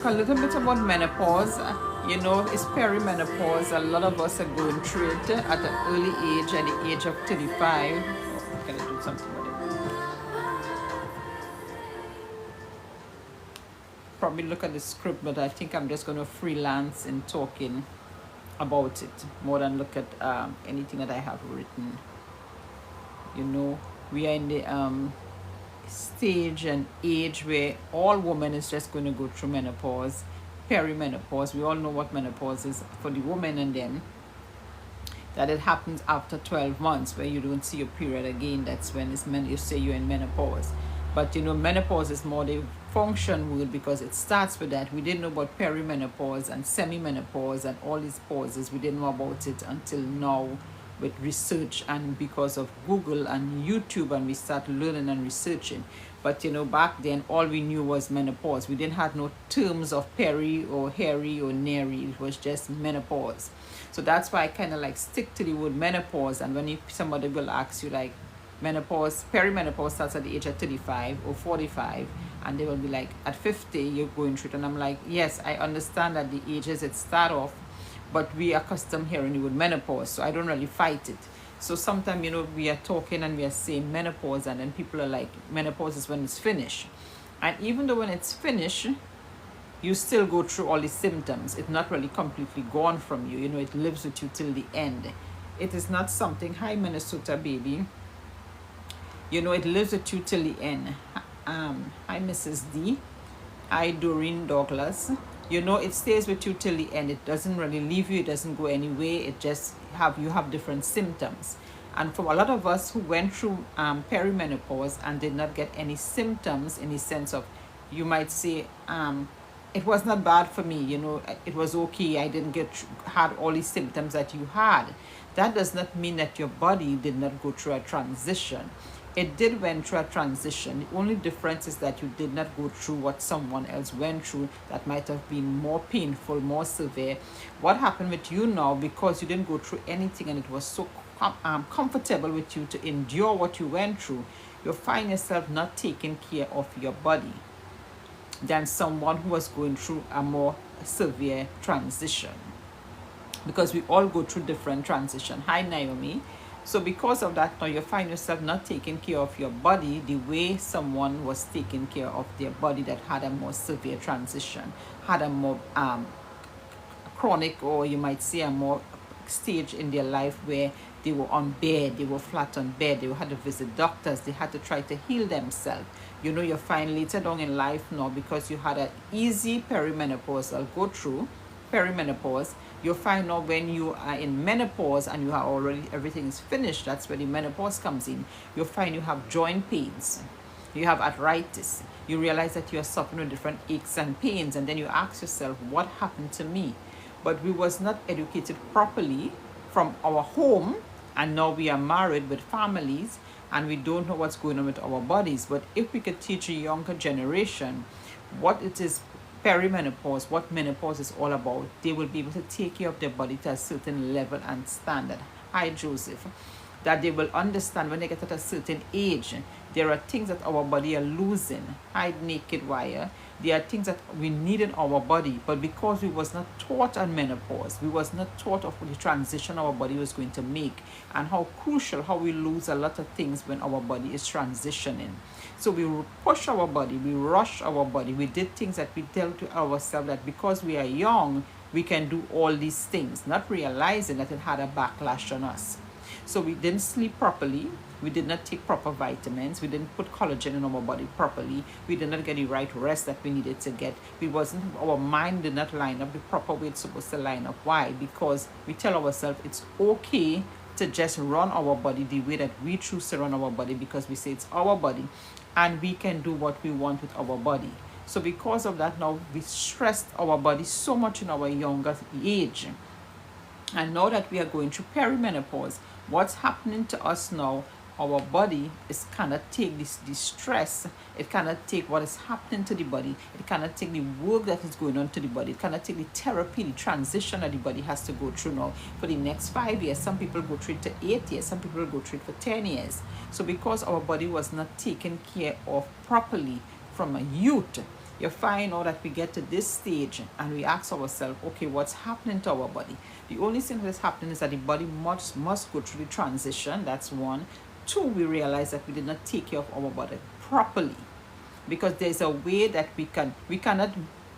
A little bit about menopause. It's perimenopause. A lot of us are going through it at an early age, at the age of 35. Oh, can I do something with it? Probably look at the script, but I think I'm just going to freelance in talking about it more than look at anything that I have written. We are in the stage and age where all women is just going to go through menopause, perimenopause. We all know what menopause is for the woman, and then that it happens after 12 months where you don't see your period again. That's when you say you're in menopause. But menopause is more the function word because it starts with that. We didn't know about perimenopause and semi-menopause and all these pauses. We didn't know about it until now with research and because of Google and YouTube, and we start learning and researching. But back then all we knew was menopause. We didn't have no terms of peri or hairy or nary. It was just menopause. So that's why I kind of like stick to the word menopause. And when somebody will ask you like menopause, perimenopause starts at the age of 35 or 45, and they will be like at 50 you're going through it, and I'm like, yes, I understand that the ages it start off, but we are accustomed hearing the word menopause, so I don't really fight it. So sometimes we are talking and we are saying menopause, and then people are like, menopause is when it's finished. And even though when it's finished, you still go through all the symptoms. It's not really completely gone from you. It lives with you till the end. It is not something, hi Minnesota baby, it lives with you till the end. Hi Mrs. D. Hi Doreen Douglas. It stays with you till the end. It doesn't really leave you. It doesn't go anywhere. It just you have different symptoms. And for a lot of us who went through perimenopause and did not get any symptoms, in the sense of, you might say, it was not bad for me. It was okay. I didn't had all these symptoms that you had. That does not mean that your body did not go through a transition. It did went through a transition. The only difference is that you did not go through what someone else went through that might have been more painful, more severe. What happened with you now, because you didn't go through anything and it was so comfortable with you to endure what you went through, you find yourself not taking care of your body than someone who was going through a more severe transition. Because we all go through different transition. Hi Naomi. So because of that, now you find yourself not taking care of your body the way someone was taking care of their body that had a more severe transition, had a more chronic, or you might say a more stage in their life where they were on bed, they were flat on bed, they had to visit doctors, they had to try to heal themselves. You find later down in life now, because you had an easy perimenopause, I'll go through perimenopause, you'll find now when you are in menopause and you are already, everything is finished, that's where the menopause comes in. You'll find you have joint pains, you have arthritis, you realize that you are suffering with different aches and pains, and then you ask yourself, what happened to me? But we was not educated properly from our home, and now we are married with families and we don't know what's going on with our bodies. But if we could teach a younger generation what it is perimenopause, what menopause is all about, they will be able to take care of their body to a certain level and standard. Hi Joseph. That they will understand when they get at a certain age, there are things that our body are losing. Hi Naked Wire. There are things that we need in our body, but because we was not taught on menopause, we was not taught of the transition our body was going to make, and how crucial, how we lose a lot of things when our body is transitioning. So we push our body, we rush our body, we did things that we tell to ourselves that because we are young, we can do all these things, not realizing that it had a backlash on us. So we didn't sleep properly, we did not take proper vitamins, we didn't put collagen in our body properly, we did not get the right rest that we needed to get. Our mind did not line up the proper way it's supposed to line up. Why? Because we tell ourselves it's okay to just run our body the way that we choose to run our body, because we say it's our body and we can do what we want with our body. So because of that, now we stressed our body so much in our younger age. And now that we are going through perimenopause, what's happening to us now, our body is cannot take this stress, it cannot take what is happening to the body, it cannot take the work that is going on to the body, it cannot take the therapy, the transition that the body has to go through now for the next 5 years. Some people go through it to 8 years, some people go through it for 10 years. So because our body was not taken care of properly from a youth, You find out that we get to this stage and we ask ourselves, okay, what's happening to our body? The only thing that is happening is that the body must go through the transition. That's one. Two, we realize that we did not take care of our body properly, because there's a way that we cannot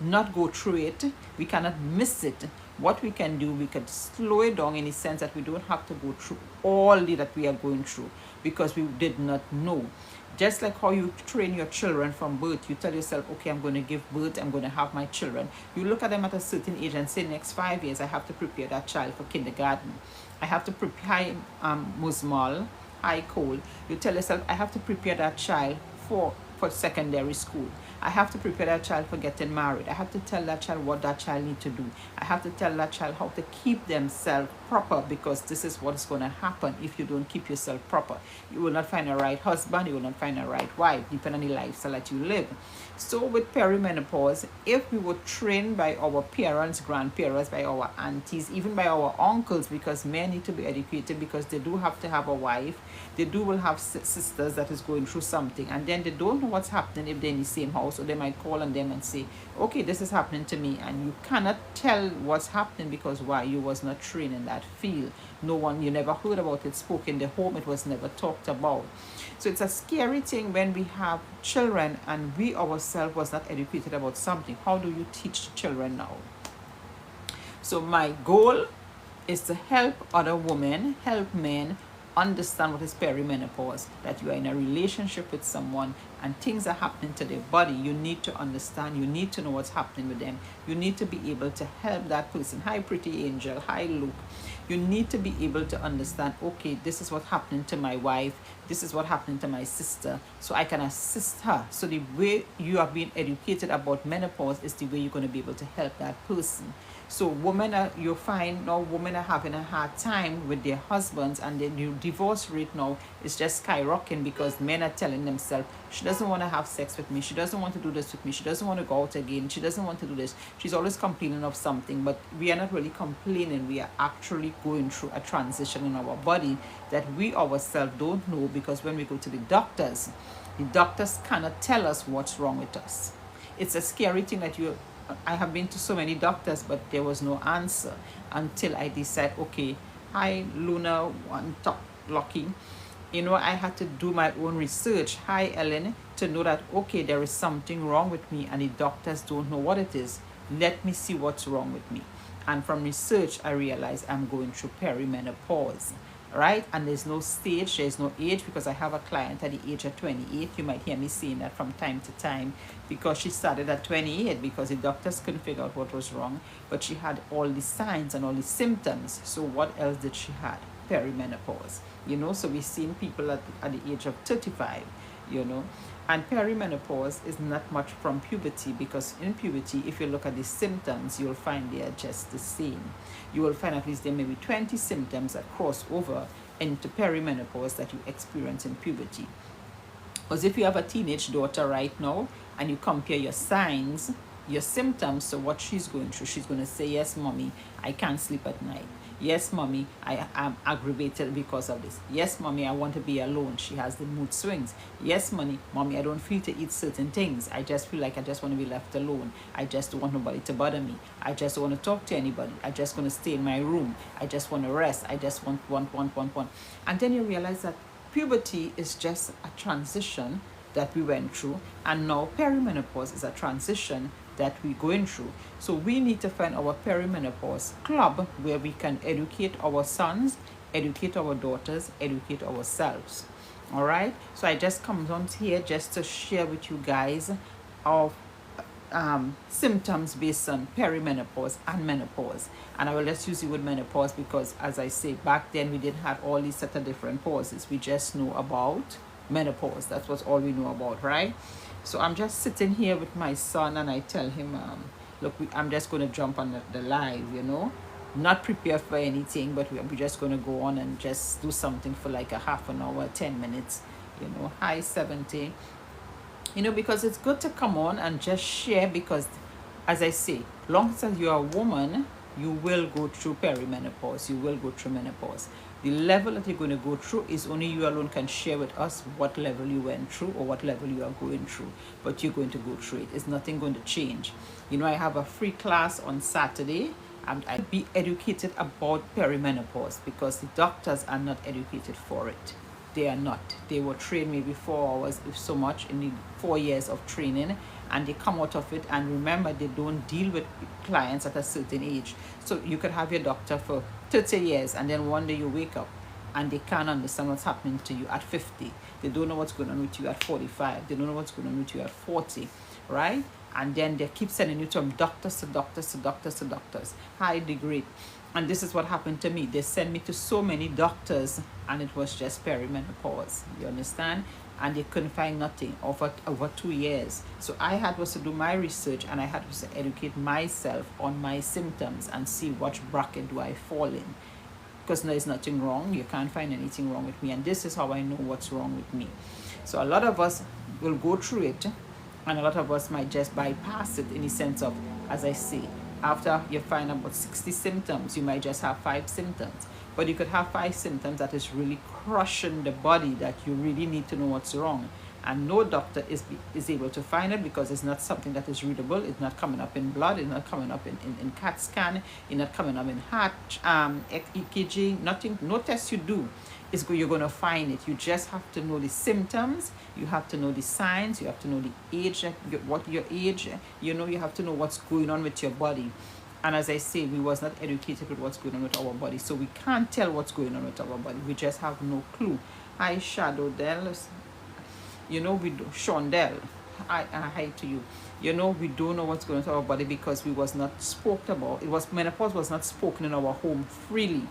not go through it, we cannot miss it. What we can do, we can slow it down in the sense that we don't have to go through all that we are going through because we did not know. Just like how you train your children from birth, you tell yourself, okay, I'm going to give birth, I'm going to have my children. You look at them at a certain age and say, next 5 years, I have to prepare that child for kindergarten. I have to prepare Musmal, high cold. You tell yourself, I have to prepare that child for secondary school. I have to prepare that child for getting married. I have to tell that child what that child needs to do. I have to tell that child how to keep themselves proper, because this is what is going to happen if you don't keep yourself proper. You will not find a right husband, you will not find a right wife, depending on the lifestyle that you live. So with perimenopause, if we were trained by our parents, grandparents, by our aunties, even by our uncles, because men need to be educated, because they do have to have a wife, they will have sisters that is going through something, and then they don't know what's happening if they're in the same house, or they might call on them and say, okay, this is happening to me, and you cannot tell what's happening because why? You was not trained in that field. No one, you never heard about it spoken in the home, it was never talked about. So it's a scary thing when we have children and we ourselves was not educated about something. How do you teach children now? So my goal is to help other women, help men understand what is perimenopause, that you are in a relationship with someone and things are happening to their body. You need to understand, you need to know what's happening with them. You need to be able to help that person. Hi, pretty angel. Hi, Luke. You need to be able to understand, okay, this is what's happening to my wife, this is what's happening to my sister, so I can assist her. So the way you are being educated about menopause is the way you're going to be able to help that person. So women you find now women are having a hard time with their husbands, and the new divorce rate now is just skyrocketing because men are telling themselves, she doesn't want to have sex with me, she doesn't want to do this with me, she doesn't want to go out again, she doesn't want to do this, she's always complaining of something. But we are not really complaining, we are actually going through a transition in our body that we ourselves don't know, because when we go to the doctors cannot tell us what's wrong with us. It's a scary thing that I have been to so many doctors, but there was no answer until I decided, okay, hi Luna, one top lucky. I had to do my own research. Hi Ellen, to know that, okay, there is something wrong with me and the doctors don't know what it is. Let me see what's wrong with me. And from research, I realized I'm going through perimenopause. Right? And there's no stage, there's no age, because I have a client at the age of 28. You might hear me saying that from time to time, because she started at 28 because the doctors couldn't figure out what was wrong, but she had all the signs and all the symptoms. So what else did she have? Perimenopause. So we've seen people at the age of 35, and perimenopause is not much from puberty, because in puberty, if you look at the symptoms, you'll find they are just the same. You will find at least there may be 20 symptoms that cross over into perimenopause that you experience in puberty. Because if you have a teenage daughter right now and you compare your signs, your symptoms to what she's going through, she's going to say, yes, mommy, I can't sleep at night. Yes, mommy, I am aggravated because of this. Yes, mommy, I want to be alone. She has the mood swings. Yes, mommy, I don't feel to eat certain things. I just feel like I just want to be left alone. I just don't want nobody to bother me. I just don't want to talk to anybody. I just want to stay in my room. I just want to rest. I just want. And then you realize that puberty is just a transition that we went through, and now perimenopause is a transition that we're going through. So we need to find our perimenopause club where we can educate our sons, educate our daughters, educate ourselves. All right, so I just come on here just to share with you guys of symptoms based on perimenopause and menopause. And I will just use the word menopause because, as I say, back then we didn't have all these set of different pauses. We just know about menopause. That's what all we know about, right? So I'm just sitting here with my son and I tell him, look, I'm just going to jump on the live, not prepare for anything, but we're just going to go on and just do something for like a half an hour, 10 minutes, hi 70, because it's good to come on and just share, because as I say, long as you're a woman, you will go through perimenopause, you will go through menopause. The level that you're going to go through is only you alone can share with us what level you went through or what level you are going through. But you're going to go through it. It's nothing going to change. You know, I have a free class on Saturday. And I be educated about perimenopause because the doctors are not educated for it. They are not. They were trained maybe 4 hours, if so much, in the 4 years of training, and they come out of it. And remember, they don't deal with clients at a certain age. So you could have your doctor for 30 years, and then one day you wake up and they can't understand what's happening to you at 50. They don't know what's going on with you at 45. They don't know what's going on with you at 40, right? And then they keep sending you from doctors to doctors to doctors to doctors. High degree. And this is what happened to me. They sent me to so many doctors, and it was just perimenopause. You understand? And they couldn't find nothing over 2 years. So I had was to do my research, and I had to educate myself on my symptoms and see what bracket do I fall in. Because there is nothing wrong. You can't find anything wrong with me. And this is how I know what's wrong with me. So a lot of us will go through it, and a lot of us might just bypass it in the sense of, as I say, after you find about 60 symptoms, you might just have 5 symptoms. But you could have 5 symptoms that is really crushing the body, that you really need to know what's wrong. And no doctor is able to find it because it's not something that is readable. It's not coming up in blood. It's not coming up in CAT scan. It's not coming up in heart, EKG, nothing, no test you do. You're going to find it. You just have to know the symptoms. You have to know the signs. You have to know the age, what your age. You know, you have to know what's going on with your body. And as I say, we was not educated with what's going on with our body. So we can't tell what's going on with our body. We just have no clue. Hi, Shadow Del. You know, we do. Shondell, hi to you. You know, we don't know what's going on with our body because we was not spoken about. Menopause was not spoken in our home freely.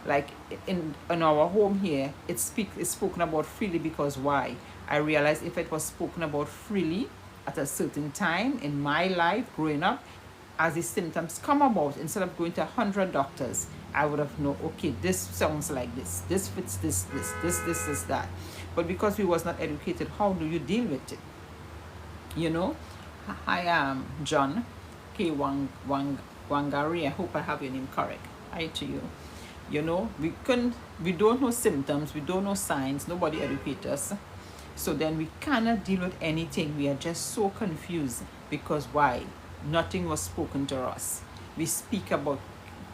Like in our home here, it's spoken about freely because why? I realized if it was spoken about freely at a certain time in my life growing up, as the symptoms come about, instead of going to 100 doctors, I would have known, okay, this sounds like this fits this, that. But because we was not educated, how do you deal with it? You know, I am John K. Wangari. I hope I have your name correct. Hi to you. You know, we don't know symptoms, we don't know signs, nobody educates us. So then we cannot deal with anything. We are just so confused because why? Nothing was spoken to us. We speak about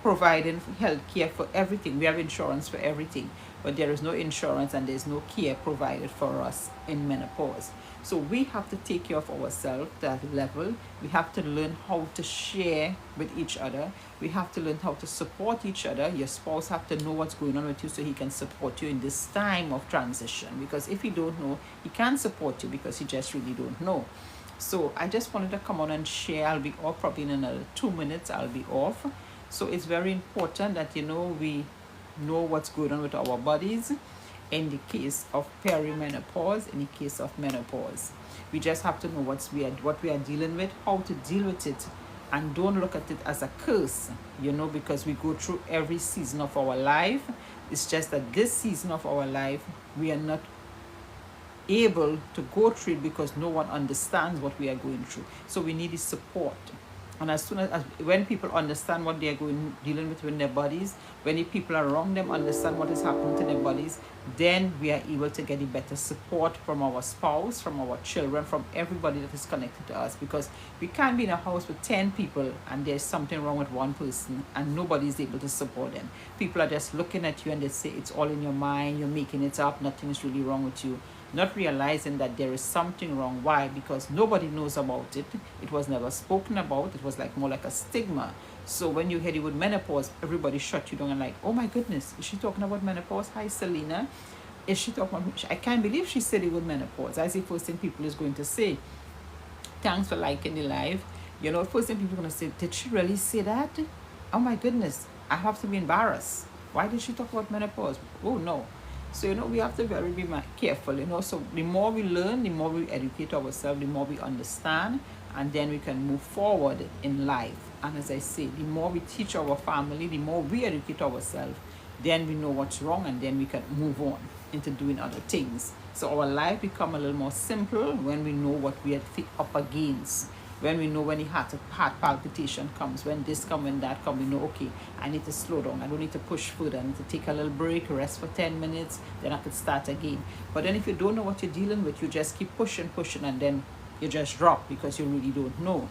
providing health care for everything. We have insurance for everything, but there is no insurance and there's no care provided for us in menopause. So we have to take care of ourselves to that level. We have to learn how to share with each other. We have to learn how to support each other. Your spouse have to know what's going on with you so he can support you in this time of transition. Because if he don't know, he can't support you because he just really don't know. So I just wanted to come on and share. I'll be off probably in another 2 minutes. I'll be off. So it's very important that, you know, we know what's going on with our bodies in the case of perimenopause, in the case of menopause. We just have to know what we are dealing with, how to deal with it, and don't look at it as a curse, you know, because we go through every season of our life. It's just that this season of our life, we are not able to go through it because no one understands what we are going through. So we need the support. And as soon as when people understand what they are dealing with in their bodies, when the people around them understand what is happening to their bodies, then we are able to get the better support from our spouse, from our children, from everybody that is connected to us. Because we can't be in a house with 10 people and there's something wrong with one person and nobody is able to support them. People are just looking at you and they say it's all in your mind, you're making it up, nothing is really wrong with you. Not realizing that there is something wrong. Why? Because nobody knows about it. It was never spoken about. It was like more like a stigma. So when you hear the word menopause, everybody shut you down and like, oh my goodness, is she talking about menopause? Hi, Selena. Is she talking about, I can't believe she said the word menopause. That's the first thing people is going to say. Thanks for liking the live. You know, first thing people are going to say, did she really say that? Oh my goodness, I have to be embarrassed. Why did she talk about menopause? Oh no. So, you know, we have to be careful, you know. So the more we learn, the more we educate ourselves, the more we understand, and then we can move forward in life. And as I say, the more we teach our family, the more we educate ourselves, then we know what's wrong, and then we can move on into doing other things. So our life become a little more simple when we know what we are up against. When we know when the heart palpitation comes, when this come, when that come, we know, okay, I need to slow down. I don't need to push further. I need to take a little break, rest for 10 minutes, then I could start again. But then if you don't know what you're dealing with, you just keep pushing, and then you just drop because you really don't know.